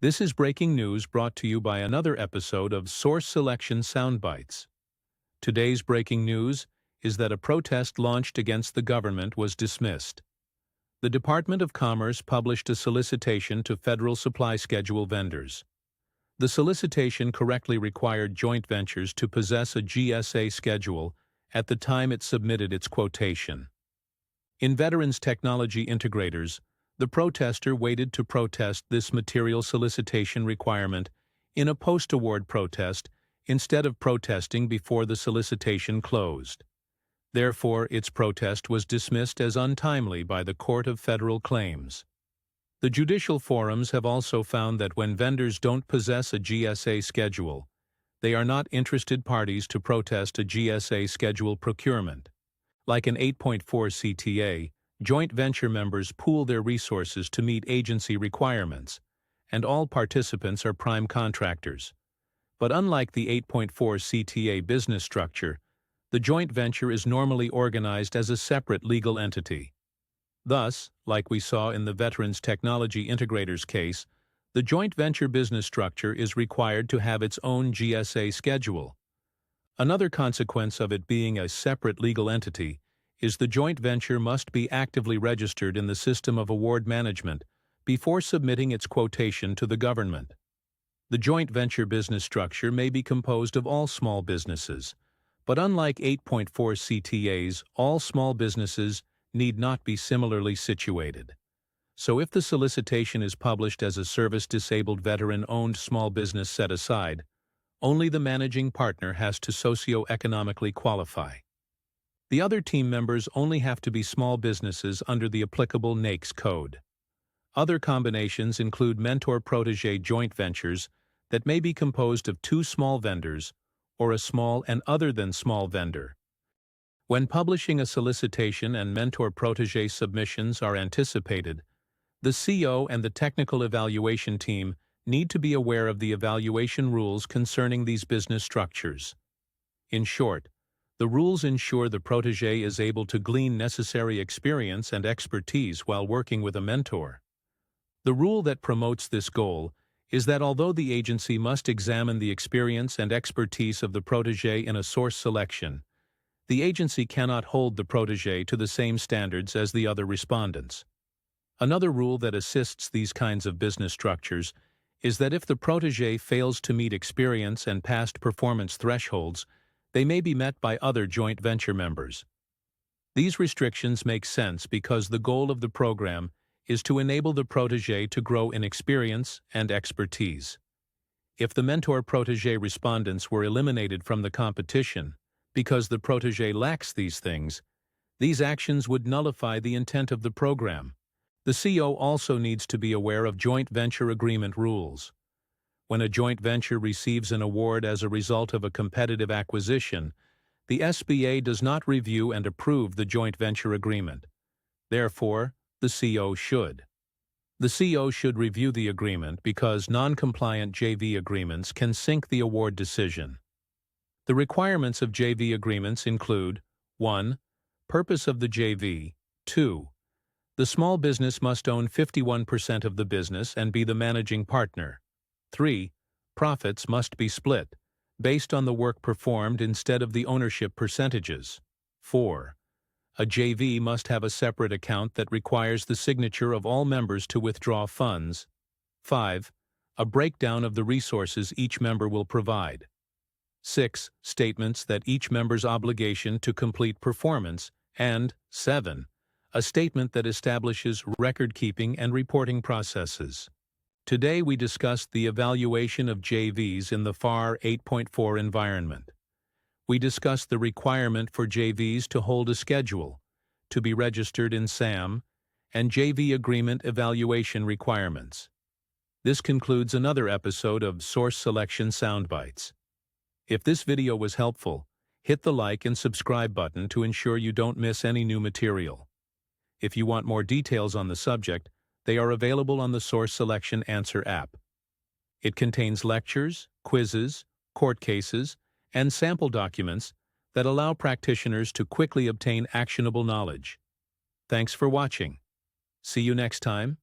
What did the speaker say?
This is breaking news brought to you by another episode of Source Selection Soundbites. Today's breaking news is that a protest launched against the government was dismissed. The Department of Commerce published a solicitation to federal supply schedule vendors. The solicitation correctly required joint ventures to possess a GSA schedule at the time it submitted its quotation. In Veterans Technology Integrators, the protester waited to protest this material solicitation requirement in a post-award protest instead of protesting before the solicitation closed. Therefore, its protest was dismissed as untimely by the Court of Federal Claims. The judicial forums have also found that when vendors don't possess a GSA schedule, they are not interested parties to protest a GSA schedule procurement. Like an 8.4 CTA, joint venture members pool their resources to meet agency requirements, and all participants are prime contractors. But unlike the 8.4 CTA business structure, the joint venture is normally organized as a separate legal entity. Thus, like we saw in the Veterans Technology Integrators case, the joint venture business structure is required to have its own GSA schedule. Another consequence of it being a separate legal entity is the joint venture must be actively registered in the system of award management before submitting its quotation to the government. The joint venture business structure may be composed of all small businesses, but unlike 8.4 CTAs, all small businesses need not be similarly situated. So if the solicitation is published as a service-disabled veteran-owned small business set aside, only the managing partner has to socio-economically qualify. The other team members only have to be small businesses under the applicable NAICS code. Other combinations include Mentor-Protégé joint ventures that may be composed of two small vendors or a small and other than small vendor. When publishing a solicitation and Mentor-Protégé submissions are anticipated, the CO and the technical evaluation team need to be aware of the evaluation rules concerning these business structures. In short, the rules ensure the protégé is able to glean necessary experience and expertise while working with a mentor. The rule that promotes this goal is that although the agency must examine the experience and expertise of the protégé in a source selection, the agency cannot hold the protégé to the same standards as the other respondents. Another rule that assists these kinds of business structures is that if the protégé fails to meet experience and past performance thresholds, they may be met by other joint venture members. These restrictions make sense because the goal of the program is to enable the protégé to grow in experience and expertise. If the mentor-protégé respondents were eliminated from the competition because the protégé lacks these things, these actions would nullify the intent of the program. The CO also needs to be aware of joint venture agreement rules. When a joint venture receives an award as a result of a competitive acquisition, the SBA does not review and approve the joint venture agreement. Therefore, the CO should. The CO should review the agreement because non-compliant JV agreements can sink the award decision. The requirements of JV agreements include 1. Purpose of the JV. 2. The small business must own 51% of the business and be the managing partner. 3. Profits must be split, based on the work performed instead of the ownership percentages. 4. A JV must have a separate account that requires the signature of all members to withdraw funds. 5. A breakdown of the resources each member will provide. 6. Statements that each member's obligation to complete performance, and 7. A statement that establishes record-keeping and reporting processes. Today we discussed the evaluation of JVs in the FAR 8.4 environment. We discussed the requirement for JVs to hold a schedule, to be registered in SAM, and JV agreement evaluation requirements. This concludes another episode of Source Selection Soundbites. If this video was helpful, hit the like and subscribe button to ensure you don't miss any new material. If you want more details on the subject, they are available on the Source Selection Answer app. It contains lectures, quizzes, court cases, and sample documents that allow practitioners to quickly obtain actionable knowledge. Thanks for watching. See you next time.